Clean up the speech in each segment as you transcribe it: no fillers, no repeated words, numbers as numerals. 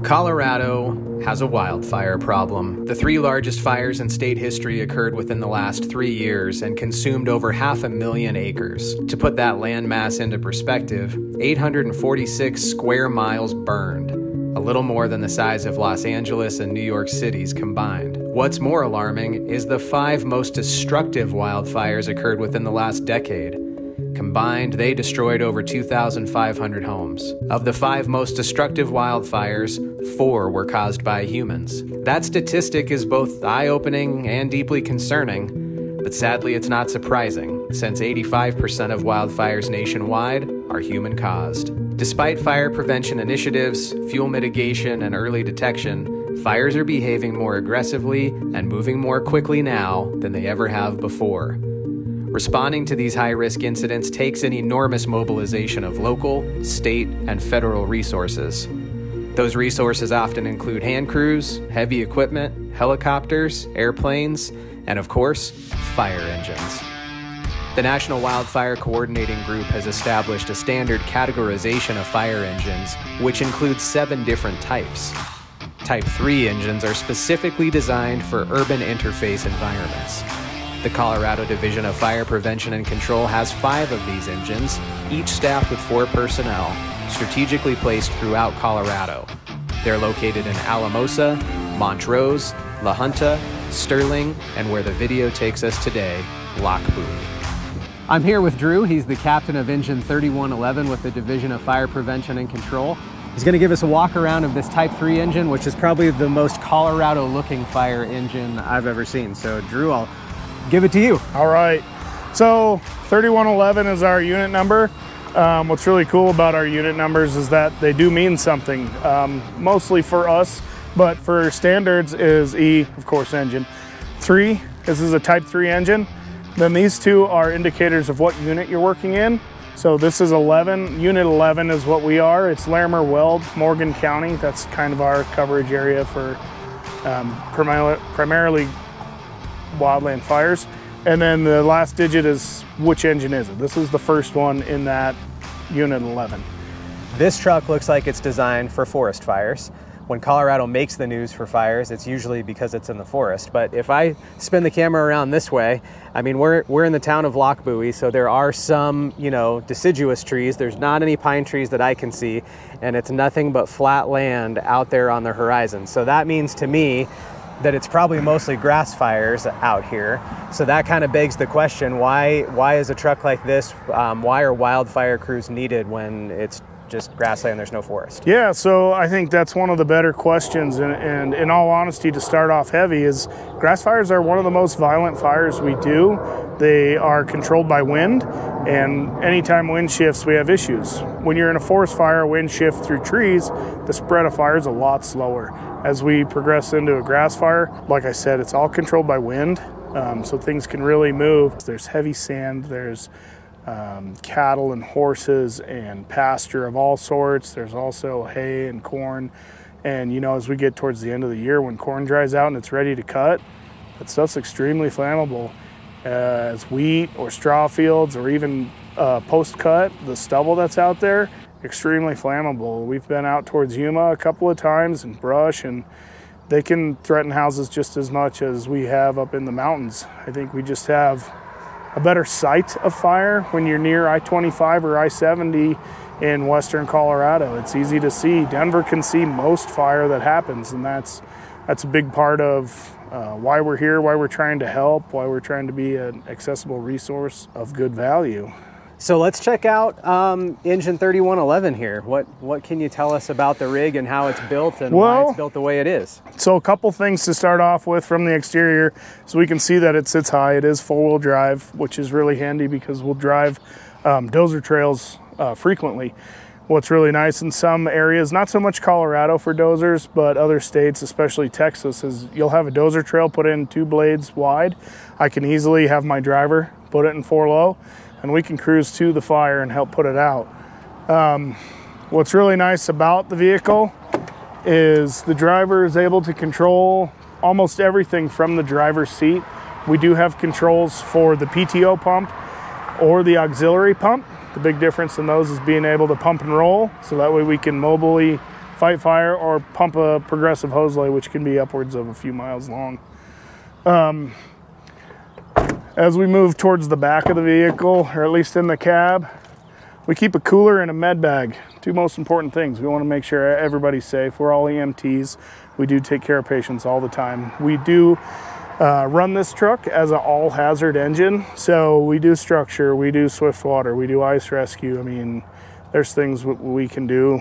Colorado has a wildfire problem. The 3 largest fires in state history occurred within the last 3 years and consumed over 500,000 acres. To put that landmass into perspective, 846 square miles burned, a little more than the size of Los Angeles and New York cities combined. What's more alarming is the 5 most destructive wildfires occurred within the last decade. Combined, they destroyed over 2,500 homes. Of the 5 most destructive wildfires, 4 were caused by humans. That statistic is both eye-opening and deeply concerning, but sadly it's not surprising, since 85% of wildfires nationwide are human-caused. Despite fire prevention initiatives, fuel mitigation, and early detection, fires are behaving more aggressively and moving more quickly now than they ever have before. Responding to these high-risk incidents takes an enormous mobilization of local, state, and federal resources. Those resources often include hand crews, heavy equipment, helicopters, airplanes, and of course, fire engines. The National Wildfire Coordinating Group has established a standard categorization of fire engines, which includes 7 different types. Type 3 engines are specifically designed for urban interface environments. The Colorado Division of Fire Prevention and Control has 5 of these engines, each staffed with 4 personnel, strategically placed throughout Colorado. They're located in Alamosa, Montrose, La Junta, Sterling, and where the video takes us today, Loch Buoy. I'm here with Drew. He's the captain of Engine 3111 with the Division of Fire Prevention and Control. He's going to give us a walk around of this Type 3 engine, which is probably the most Colorado-looking fire engine I've ever seen. So Drew, I'll give it to you. All right, so 3111 is our unit number. What's really cool about our unit numbers is that they do mean something, mostly for us, but for standards is E, of course, engine. 3, this is a Type 3 engine. Then these 2 are indicators of what unit you're working in. So this is 11, unit 11 is what we are. It's Larimer Weld, Morgan County. That's kind of our coverage area for primarily wildland fires. And then the last digit is which engine is it. This is the first one in that unit 11. This truck looks like it's designed for forest fires. When Colorado makes the news for fires, it's usually because it's in the forest. But if I spin the camera around this way, I mean, we're in the town of Loch Buoy, so there are some, deciduous trees. There's not any pine trees that I can see, and it's nothing but flat land out there on the horizon. So that means to me that it's probably mostly grass fires out here. So that kind of begs the question, why is a truck like this, why are wildfire crews needed when it's just grassland, there's no forest? Yeah, so I think that's one of the better questions, and in all honesty, to start off heavy, is grass fires are one of the most violent fires we do. They are controlled by wind, and anytime wind shifts, we have issues. When you're in a forest fire, wind shift through trees, the spread of fire is a lot slower. As we progress into a grass fire, like I said, it's all controlled by wind, so things can really move. There's heavy sand, there's cattle and horses and pasture of all sorts. There's also hay and corn. And as we get towards the end of the year, when corn dries out and it's ready to cut, that stuff's extremely flammable. As wheat or straw fields or even post-cut, the stubble that's out there, extremely flammable. We've been out towards Yuma a couple of times and brush, and they can threaten houses just as much as we have up in the mountains. I think we just have a better sight of fire when you're near I-25 or I-70 in western Colorado. It's easy to see. Denver can see most fire that happens, and that's a big part of why we're here, why we're trying to help, why we're trying to be an accessible resource of good value. So let's check out Engine 3111 here. What can you tell us about the rig and how it's built and why it's built the way it is? So a couple things to start off with from the exterior. So we can see that it sits high. It is four-wheel drive, which is really handy because we'll drive dozer trails frequently. What's really nice in some areas, not so much Colorado for dozers, but other states, especially Texas, is you'll have a dozer trail put in 2 blades wide. I can easily have my driver put it in 4-low, and we can cruise to the fire and help put it out. What's really nice about the vehicle is the driver is able to control almost everything from the driver's seat. We do have controls for the PTO pump or the auxiliary pump. The big difference in those is being able to pump and roll, so that way we can mobily fight fire or pump a progressive hose lay, which can be upwards of a few miles long. As we move towards the back of the vehicle, or at least in the cab, we keep a cooler and a med bag. Two most important things. We want to make sure everybody's safe. We're all EMTs. We do take care of patients all the time. We do run this truck as an all-hazard engine. So we do structure, we do swift water, we do ice rescue. I mean, there's things we can do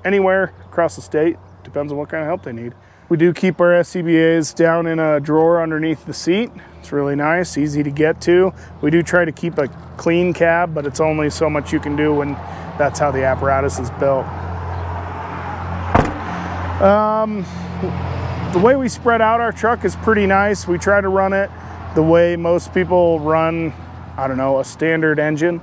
anywhere across the state. Depends on what kind of help they need. We do keep our SCBAs down in a drawer underneath the seat. It's really nice, easy to get to. We do try to keep a clean cab, but it's only so much you can do when that's how the apparatus is built. The way we spread out our truck is pretty nice. We try to run it the way most people run, I don't know, a standard engine.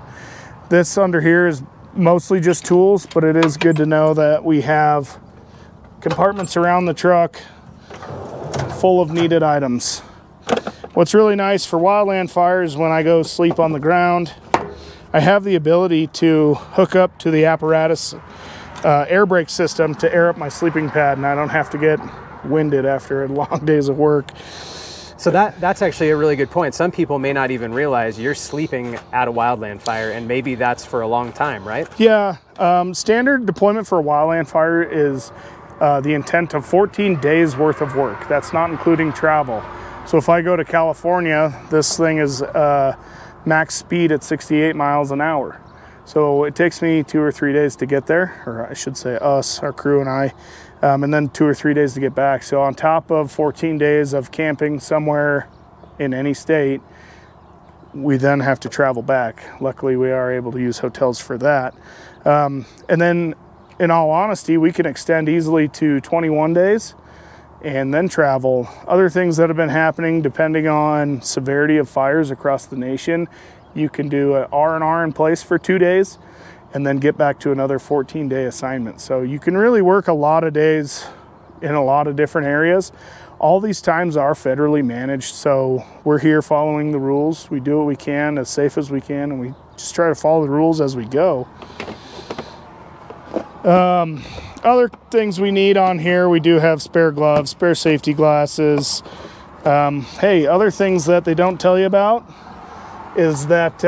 This under here is mostly just tools, but it is good to know that we have compartments around the truck full of needed items. What's really nice for wildland fires, when I go sleep on the ground, I have the ability to hook up to the apparatus air brake system to air up my sleeping pad, and I don't have to get winded after long days of work. So that's actually a really good point. Some people may not even realize you're sleeping at a wildland fire, and maybe that's for a long time, right? Yeah, standard deployment for a wildland fire is the intent of 14 days worth of work. That's not including travel. So if I go to California, this thing is max speed at 68 miles an hour. So it takes me 2 or 3 days to get there, or I should say us, our crew and I, and then 2 or 3 days to get back. So on top of 14 days of camping somewhere in any state, we then have to travel back. Luckily, we are able to use hotels for that. And then, in all honesty, we can extend easily to 21 days and then travel. Other things that have been happening, depending on severity of fires across the nation, you can do an R&R in place for 2 days and then get back to another 14-day assignment. So you can really work a lot of days in a lot of different areas. All these times are federally managed, so we're here following the rules. We do what we can as safe as we can, and we just try to follow the rules as we go. Other things we need on here, we do have spare gloves, spare safety glasses. Hey, other things that they don't tell you about is that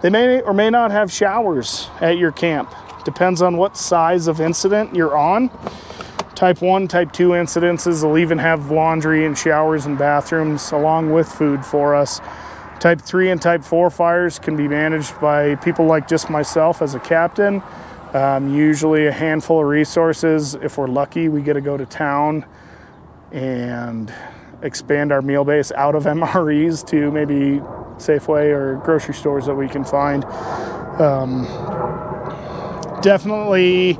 they may or may not have showers at your camp. Depends on what size of incident you're on. Type 1, Type 2 incidences will even have laundry and showers and bathrooms along with food for us. Type 3 and Type 4 fires can be managed by people like just myself as a captain. Usually a handful of resources. If we're lucky, we get to go to town and expand our meal base out of MREs to maybe Safeway or grocery stores that we can find. Definitely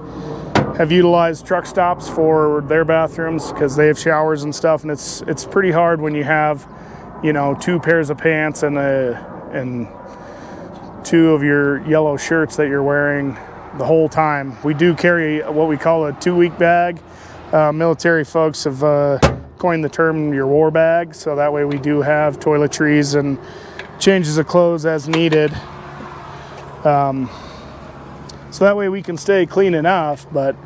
have utilized truck stops for their bathrooms because they have showers and stuff, and it's pretty hard when you have, you know, 2 pairs of pants and 2 of your yellow shirts that you're wearing the whole time. We do carry what we call a 2-week bag. Military folks have coined the term your war bag, so that way we do have toiletries and changes of clothes as needed. So that way we can stay clean enough, but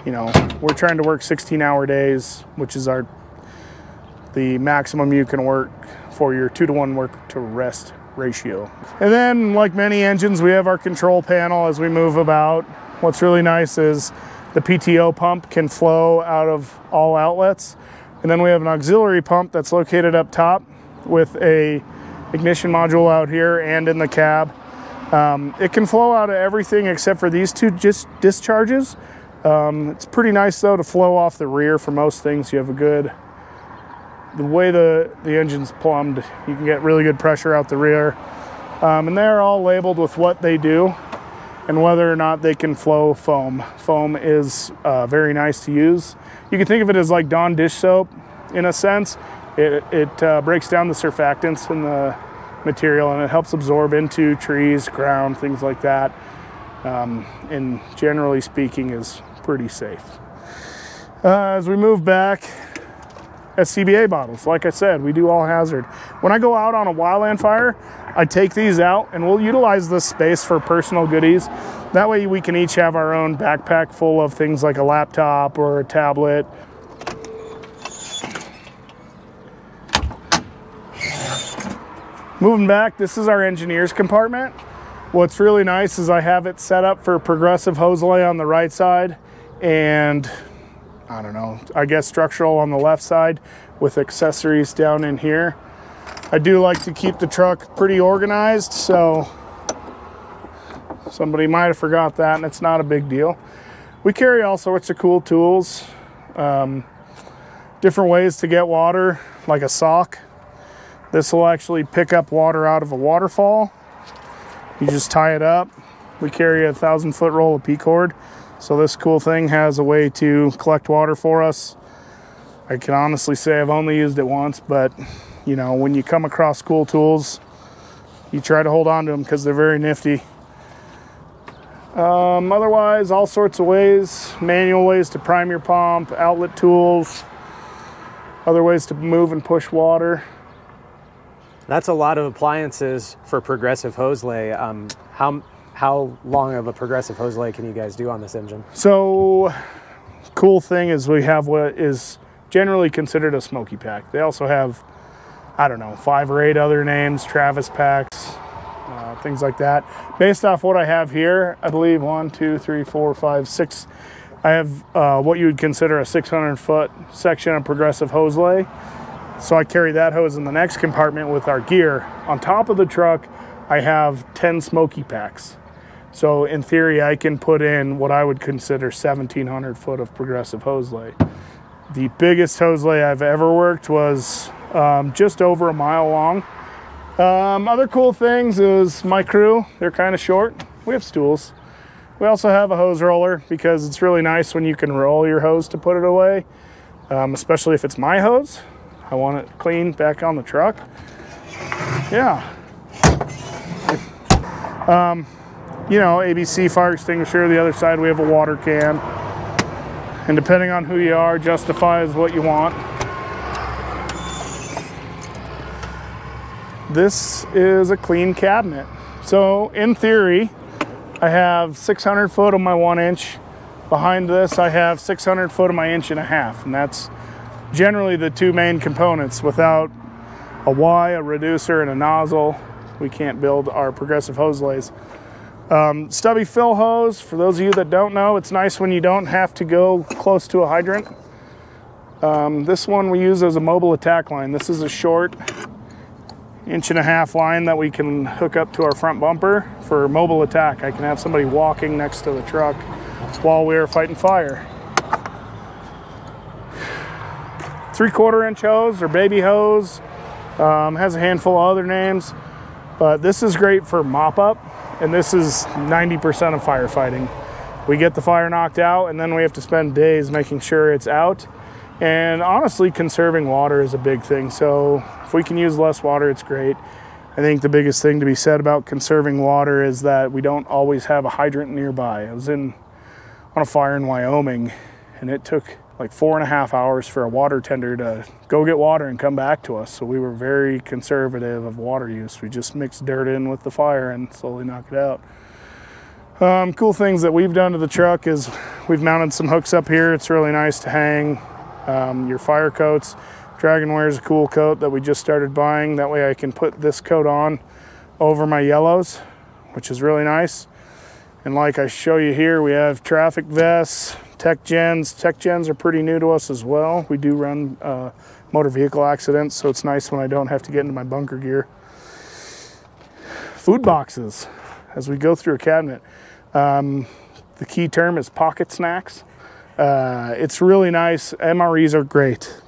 you know, we're trying to work 16-hour days, which is the maximum you can work for your 2-to-1 work to rest ratio. And then, like many engines, we have our control panel as we move about. What's really nice is the PTO pump can flow out of all outlets. And then we have an auxiliary pump that's located up top with a ignition module out here and in the cab. It can flow out of everything except for these 2 just discharges. It's pretty nice though to flow off the rear for most things. You have the way the engine's plumbed, you can get really good pressure out the rear. And they're all labeled with what they do and whether or not they can flow foam. Foam is very nice to use. You can think of it as like Dawn dish soap in a sense. It breaks down the surfactants in the material and it helps absorb into trees, ground, things like that. And generally speaking is pretty safe. As we move back, SCBA bottles. Like I said, we do all hazard. When I go out on a wildland fire, I take these out and we'll utilize this space for personal goodies. That way we can each have our own backpack full of things like a laptop or a tablet. Moving back, this is our engineer's compartment. What's really nice is I have it set up for progressive hose lay on the right side and I don't know, I guess structural on the left side with accessories down in here. I do like to keep the truck pretty organized, so somebody might have forgot that and it's not a big deal. We carry all sorts of cool tools, different ways to get water, like a sock. This will actually pick up water out of a waterfall. You just tie it up. We carry a 1,000-foot roll of P-cord. So this cool thing has a way to collect water for us. I can honestly say I've only used it once, but you know, when you come across cool tools, you try to hold on to them because they're very nifty. Otherwise, all sorts of ways, manual ways to prime your pump, outlet tools, other ways to move and push water. That's a lot of appliances for progressive hose lay. How long of a progressive hose lay can you guys do on this engine? So, cool thing is we have what is generally considered a smoky pack. They also have, I don't know, 5 or 8 other names, Travis packs, things like that. Based off what I have here, I believe 1, 2, 3, 4, 5, 6. I have what you would consider a 600-foot section of progressive hose lay. So I carry that hose in the next compartment with our gear. On top of the truck, I have 10 smoky packs. So in theory, I can put in what I would consider 1,700 foot of progressive hose lay. The biggest hose lay I've ever worked was just over a mile long. Other cool things is my crew, they're kind of short. We have stools. We also have a hose roller because it's really nice when you can roll your hose to put it away, especially if it's my hose. I want it clean back on the truck. Yeah. You know, ABC fire extinguisher. The other side we have a water can. And depending on who you are, justifies what you want. This is a clean cabinet. So in theory, I have 600 foot of my 1 inch. Behind this, I have 600 foot of my 1.5 inches. And that's generally the 2 main components. Without a Y, a reducer, and a nozzle, we can't build our progressive hose lays. Stubby fill hose, for those of you that don't know, it's nice when you don't have to go close to a hydrant. This one we use as a mobile attack line. This is a short 1.5 inch line that we can hook up to our front bumper for mobile attack. I can have somebody walking next to the truck while we're fighting fire. 3/4 inch hose or baby hose, has a handful of other names, but this is great for mop up. And this is 90% of firefighting. We get the fire knocked out and then we have to spend days making sure it's out. And honestly, conserving water is a big thing. So if we can use less water, it's great. I think the biggest thing to be said about conserving water is that we don't always have a hydrant nearby. I was on a fire in Wyoming and it took like 4.5 hours for a water tender to go get water and come back to us. So we were very conservative of water use. We just mixed dirt in with the fire and slowly knock it out. Cool things that we've done to the truck is we've mounted some hooks up here. It's really nice to hang your fire coats. Dragonware is a cool coat that we just started buying. That way I can put this coat on over my yellows, which is really nice. And like I show you here, we have traffic vests, tech gens. Tech gens are pretty new to us as well. We do run motor vehicle accidents, so it's nice when I don't have to get into my bunker gear. Food boxes, as we go through a cabinet. The key term is pocket snacks. It's really nice. MREs are great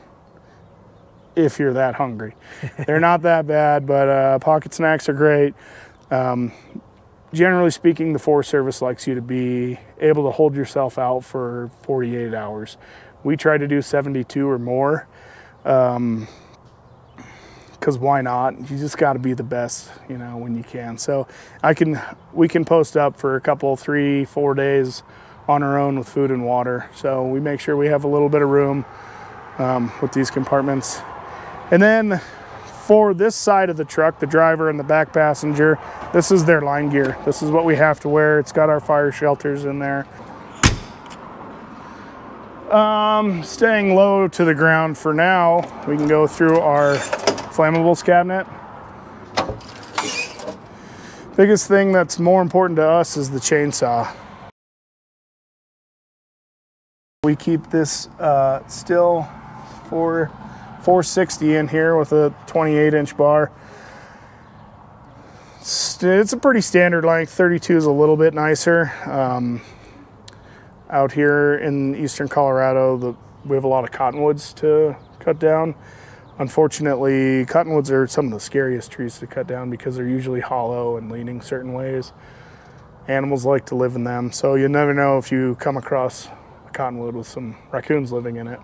if you're that hungry. They're not that bad, but pocket snacks are great. Generally speaking, the Forest Service likes you to be able to hold yourself out for 48 hours. We try to do 72 or more, because why not? You just got to be the best, you know, when you can. So we can post up for a couple, 3-4 days on our own with food and water. So we make sure we have a little bit of room. with these compartments. And then for this side of the truck, the driver and the back passenger, this is their line gear. This is what we have to wear. It's got our fire shelters in there. Staying low to the ground for now, we can go through our flammables cabinet. Biggest thing that's more important to us is the chainsaw. We keep this still for 460 in here with a 28-inch bar. It's a pretty standard length. 32 is a little bit nicer. Out here in eastern Colorado, we have a lot of cottonwoods to cut down. Unfortunately, cottonwoods are some of the scariest trees to cut down because they're usually hollow and leaning certain ways. Animals like to live in them, so you never know if you come across a cottonwood with some raccoons living in it.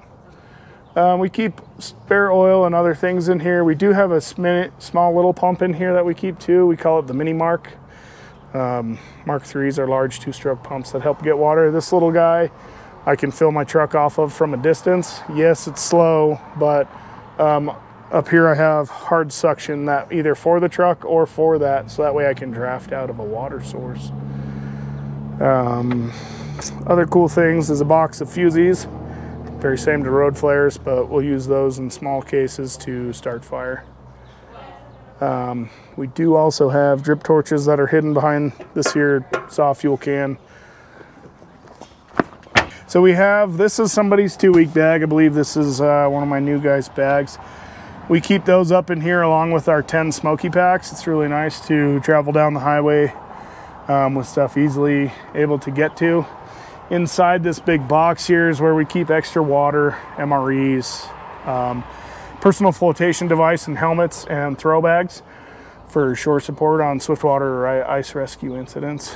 We keep spare oil and other things in here. We do have a small little pump in here that we keep too. We call it the Mini Mark. Mark 3s are large 2-stroke pumps that help get water. This little guy I can fill my truck off of from a distance. Yes, it's slow, but up here I have hard suction that either for the truck or for that, so that way I can draft out of a water source. Other cool things is a box of fusees. Very same to road flares, but we'll use those in small cases to start fire. We do also have drip torches that are hidden behind this here soft fuel can. So we have, this is somebody's 2-week bag. I believe this is one of my new guys' bags. We keep those up in here along with our 10 smoky packs. It's really nice to travel down the highway with stuff easily able to get to. Inside this big box here is where we keep extra water, MREs, personal flotation device and helmets, and throw bags for shore support on swiftwater or ice rescue incidents,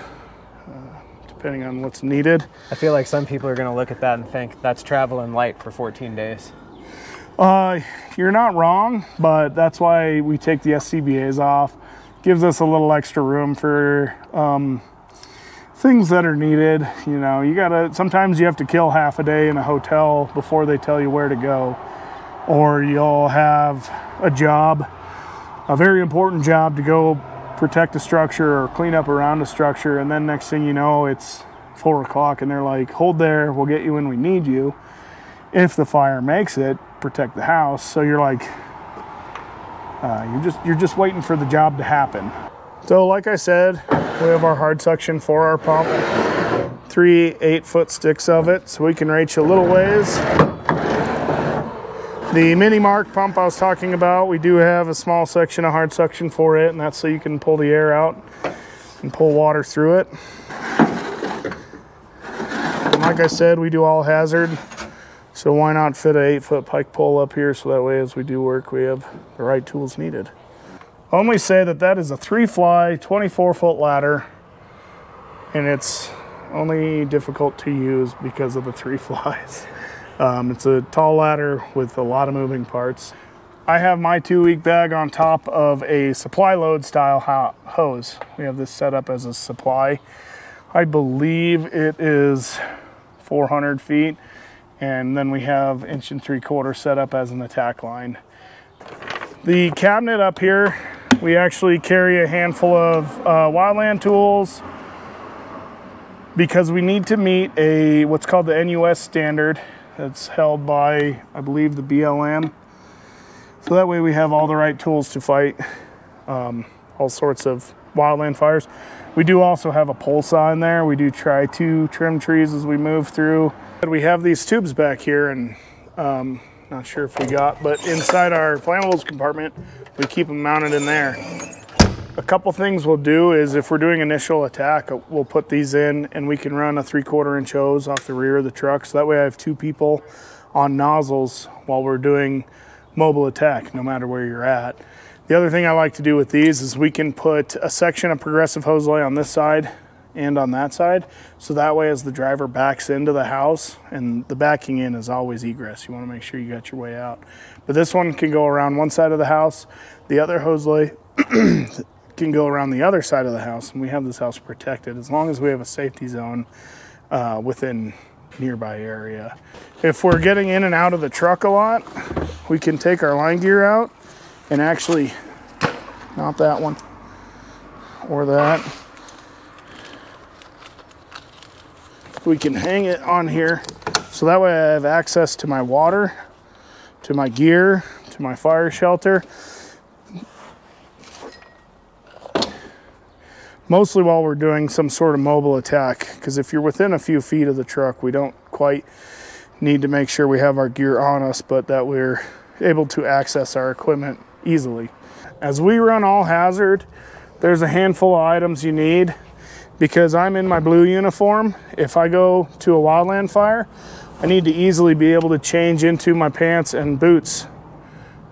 depending on what's needed. I feel like some people are going to look at that and think that's traveling light for 14 days. You're not wrong, but that's why we take the SCBAs off. Gives us a little extra room for things that are needed. You know, sometimes you have to kill half a day in a hotel before they tell you where to go. Or you'll have a job, a very important job, to go protect a structure or clean up around a structure, and then next thing you know, it's 4 o'clock and they're like, hold there, we'll get you when we need you. If the fire makes it, protect the house. So you're like, you're just waiting for the job to happen. So like I said, we have our hard suction for our pump, 3 8-foot sticks of it, so we can reach a little ways. The Mini Mark pump I was talking about, we do have a small section of hard suction for it, and that's so you can pull the air out and pull water through it. And like I said, we do all hazard, so why not fit an 8-foot pike pole up here, so that way as we do work, we have the right tools needed. I'll only say that that is a 3-fly, 24-foot ladder, and it's only difficult to use because of the 3 flies. It's a tall ladder with a lot of moving parts. I have my 2-week bag on top of a supply load style hose. We have this set up as a supply. I believe it is 400 feet, and then we have 1 3/4 inch set up as an attack line. The cabinet up here, we actually carry a handful of wildland tools because we need to meet what's called the NUS standard. That's held by, I believe, the BLM. So that way we have all the right tools to fight all sorts of wildland fires. We do also have a pole saw in there. We do try to trim trees as we move through. We have these tubes back here, and not sure if we got, but inside our flammables compartment, we keep them mounted in there. A couple things we'll do is if we're doing initial attack, we'll put these in and we can run a 3/4 inch hose off the rear of the truck. So that way I have 2 people on nozzles while we're doing mobile attack, no matter where you're at. The other thing I like to do with these is we can put a section of progressive hose lay on this side and on that side. So that way as the driver backs into the house, and the backing in is always egress. You want to make sure you got your way out. But this one can go around one side of the house. The other hose lay can go around the other side of the house, and we have this house protected as long as we have a safety zone within nearby area. If we're getting in and out of the truck a lot, we can take our line gear out and actually, not that one or that, we can hang it on here so that way I have access to my water, to my gear, to my fire shelter. Mostly while we're doing some sort of mobile attack, because if you're within a few feet of the truck, we don't quite need to make sure we have our gear on us, but that we're able to access our equipment easily. As we run all hazard, there's a handful of items you need. Because I'm in my blue uniform, if I go to a wildland fire, I need to easily be able to change into my pants and boots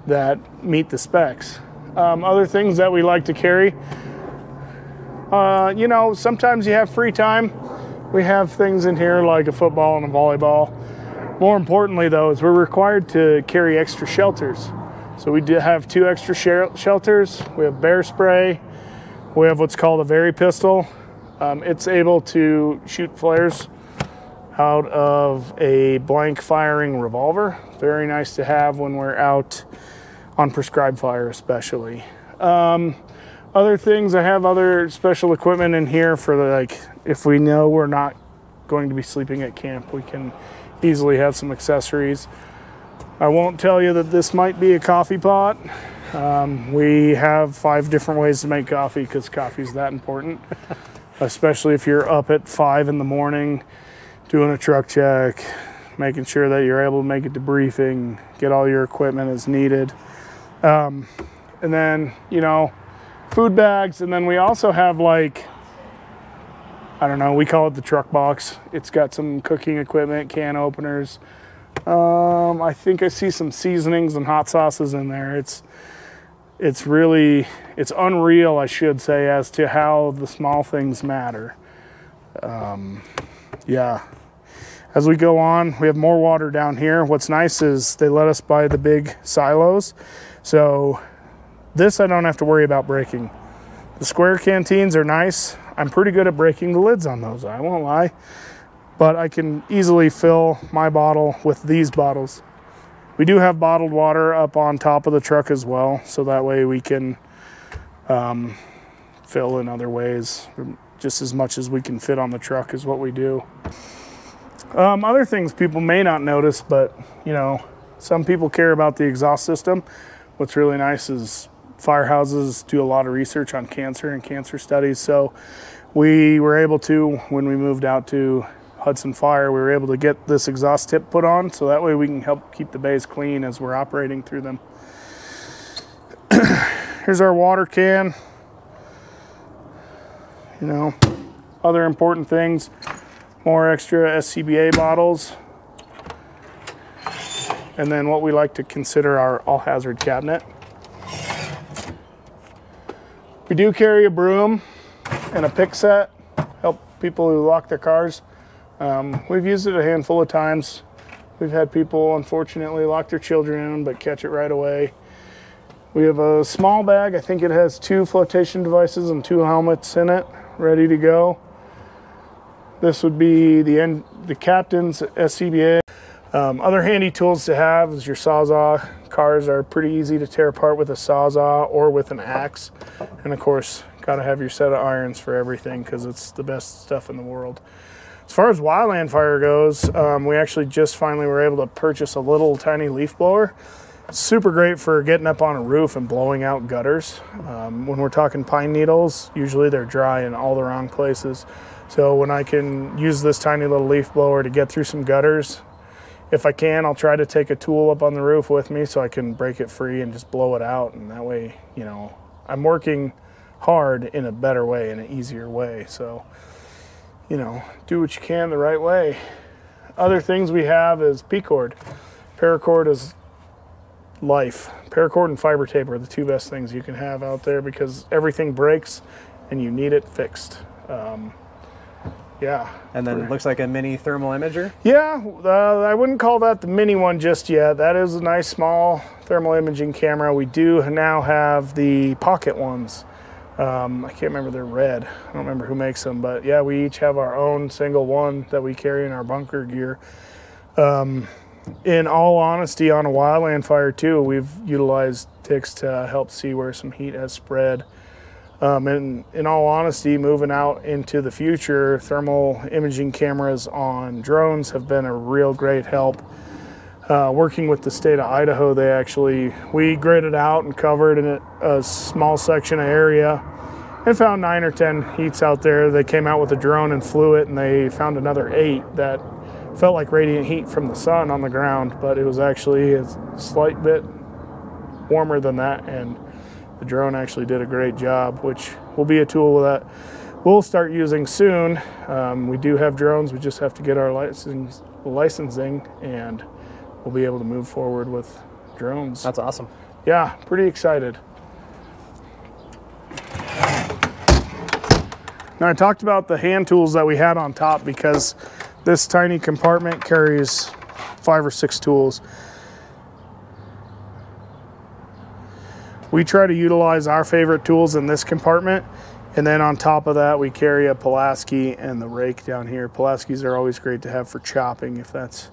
that meet the specs. Other things that we like to carry, you know, sometimes you have free time. We have things in here like a football and a volleyball. More importantly though, is we're required to carry extra shelters. So we do have 2 extra shelters. We have bear spray. We have what's called a Very pistol. It's able to shoot flares out of a blank firing revolver. Very nice to have when we're out on prescribed fire especially. Other things, I have other special equipment in here for like, if we know we're not going to be sleeping at camp, we can easily have some accessories. I won't tell you that this might be a coffee pot. We have 5 different ways to make coffee because coffee is that important. Especially if you're up at 5 in the morning doing a truck check, making sure that you're able to make it to briefing, get all your equipment as needed. And then, you know, food bags. And then we also have like, I don't know, we call it the truck box. It's got some cooking equipment, can openers. I think I see some seasonings and hot sauces in there. It's really, it's unreal, I should say, as to how the small things matter. Yeah. As we go on, we have more water down here. What's nice is they let us buy the big silos. So this I don't have to worry about breaking. The square canteens are nice. I'm pretty good at breaking the lids on those, I won't lie. But I can easily fill my bottle with these bottles. We do have bottled water up on top of the truck as well, so that way we can fill in other ways. Just as much as we can fit on the truck is what we do. Other things people may not notice, but you know, some people care about the exhaust system. What's really nice is firehouses do a lot of research on cancer and cancer studies, so we were able to, when we moved out to Hudson Fire, we were able to get this exhaust tip put on, so that way we can help keep the bays clean as we're operating through them. Here's our water can. You know, other important things, more extra SCBA bottles, and then what we like to consider our all-hazard cabinet. We do carry a broom and a pick set, help people who lock their cars. We've used it a handful of times. We've had people, unfortunately, lock their children in, but catch it right away. We have a small bag. I think it has 2 flotation devices and 2 helmets in it, ready to go. This would be the captain's SCBA. Other handy tools to have is your Sawzall. Cars are pretty easy to tear apart with a Sawzall or with an axe. And of course, gotta have your set of irons for everything because it's the best stuff in the world. As far as wildland fire goes, we actually just finally were able to purchase a little tiny leaf blower. Super great for getting up on a roof and blowing out gutters. When we're talking pine needles, usually they're dry in all the wrong places. So when I can use this tiny little leaf blower to get through some gutters, if I can, I'll try to take a tool up on the roof with me so I can break it free and just blow it out. And that way, you know, I'm working hard in a better way, in an easier way. So, you know, do what you can the right way. Other things we have is P-cord. Paracord is life. Paracord and fiber tape are the 2 best things you can have out there because everything breaks and you need it fixed. Yeah. And then it looks like a mini thermal imager? Yeah, I wouldn't call that the mini one just yet. That is a nice small thermal imaging camera. We do now have the pocket ones. I can't remember, they're red. I don't remember who makes them, but yeah, we each have our own single one that we carry in our bunker gear. In all honesty, on a wildland fire too, we've utilized ticks to help see where some heat has spread. And in all honesty, moving out into the future, thermal imaging cameras on drones have been a real great help. Working with the state of Idaho, we gridded out and covered in a small section of area and found 9 or 10 heats out there. They came out with a drone and flew it, and they found another 8 that felt like radiant heat from the sun on the ground, but it was actually a slight bit warmer than that, and the drone actually did a great job, which will be a tool that we'll start using soon. We do have drones, we just have to get our licensing, and we'll be able to move forward with drones. That's awesome. Yeah, pretty excited. Now, I talked about the hand tools that we had on top because this tiny compartment carries 5 or 6 tools. We try to utilize our favorite tools in this compartment, and then on top of that we carry a Pulaski and the rake down here. Pulaskis are always great to have for chopping. If that's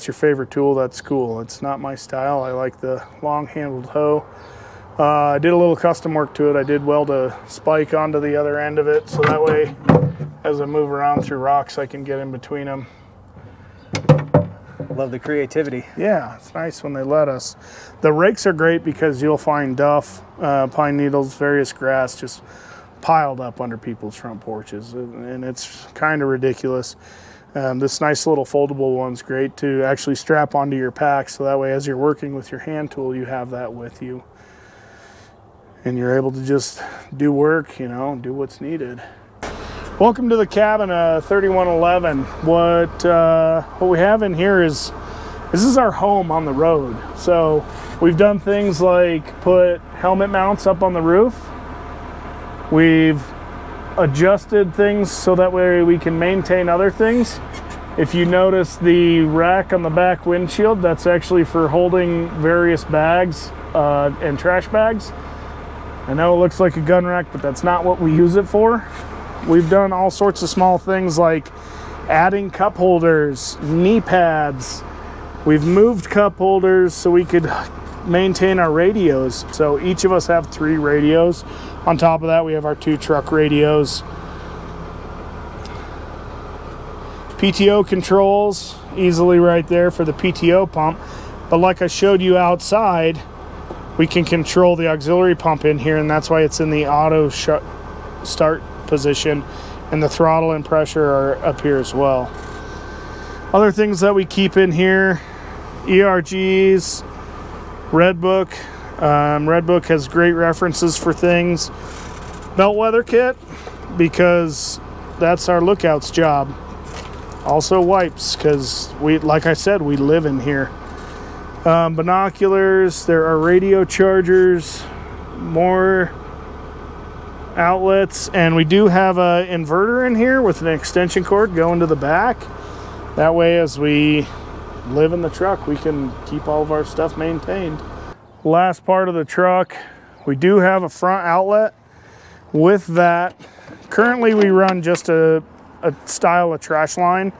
your favorite tool, that's cool. It's not my style. I like the long-handled hoe. I did a little custom work to it. I did weld a spike onto the other end of it, so that way as I move around through rocks I can get in between them. Love the creativity. Yeah, it's nice when they let us. The rakes are great because you'll find duff, pine needles, various grass just piled up under people's front porches, and it's kind of ridiculous. This nice little foldable one's great to actually strap onto your pack, so that way as you're working with your hand tool you have that with you and you're able to just do work, you know, do what's needed. Welcome to the cabin, 3111. What we have in here is, this is our home on the road. So we've done things like put helmet mounts up on the roof. We've adjusted things so that way we can maintain other things. If you notice the rack on the back windshield, that's actually for holding various bags and trash bags. I know it looks like a gun rack, but that's not what we use it for. We've done all sorts of small things like adding cup holders, knee pads. We've moved cup holders so we could maintain our radios. So each of us have 3 radios. On top of that, we have our 2 truck radios. PTO controls, easily right there for the PTO pump. But like I showed you outside, we can control the auxiliary pump in here, and that's why it's in the auto start position, and the throttle and pressure are up here as well. Other things that we keep in here, ERGs, Red Book. Red Book has great references for things. Bellwether kit, because that's our lookout's job. Also wipes, because like I said, we live in here. Binoculars, there are radio chargers, more outlets, and we do have an inverter in here with an extension cord going to the back. That way, as we live in the truck, we can keep all of our stuff maintained. Last part of the truck, we do have a front outlet. With that, currently we run just a style of trash line.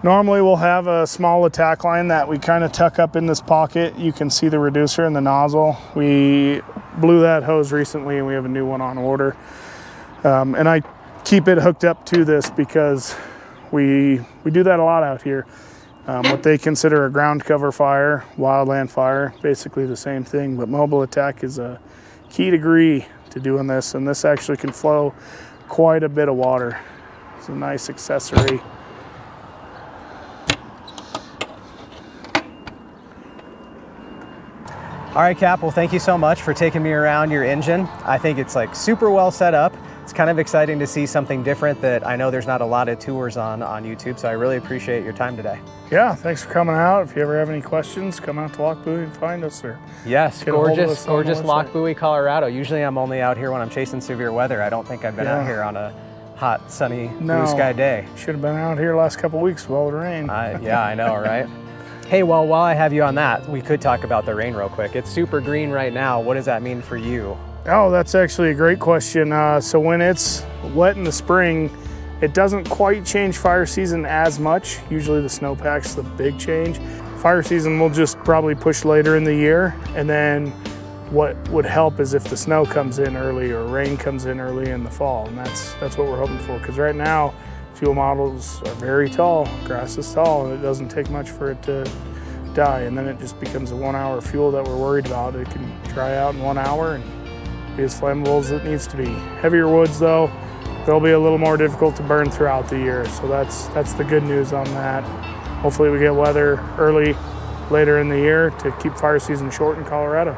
Normally we'll have a small attack line that we kind of tuck up in this pocket. You can see the reducer and the nozzle. We blew that hose recently and we have a new one on order. And I keep it hooked up to this because we do that a lot out here. What they consider a ground cover fire, wildland fire, basically the same thing, but mobile attack is a key degree to doing this, and this actually can flow quite a bit of water. It's a nice accessory. All right, Cap, well, thank you so much for taking me around your engine. I think it's like super well set up. It's kind of exciting to see something different that I know there's not a lot of tours on YouTube, so I really appreciate your time today. Yeah, thanks for coming out. If you ever have any questions, come out to Lock Buoy and find us there. Yes, gorgeous Lock Buoy, Colorado. Usually I'm only out here when I'm chasing severe weather. I don't think I've been out here on a hot, sunny, blue sky day. Should have been out here last couple of weeks with all the rain. Yeah, I know, right? Hey, well, while I have you on that, we could talk about the rain real quick. It's super green right now. What does that mean for you? Oh, that's actually a great question. So when it's wet in the spring, it doesn't quite change fire season as much. Usually the snowpack's the big change. Fire season will just probably push later in the year, and then what would help is if the snow comes in early or rain comes in early in the fall, and that's what we're hoping for. Because right now, fuel models are very tall, grass is tall, and it doesn't take much for it to die, and then it just becomes a 1 hour fuel that we're worried about. It can dry out in 1 hour and be as flammable as it needs to be. Heavier woods though, they'll be a little more difficult to burn throughout the year, so that's the good news on that. Hopefully we get weather later in the year to keep fire season short in Colorado.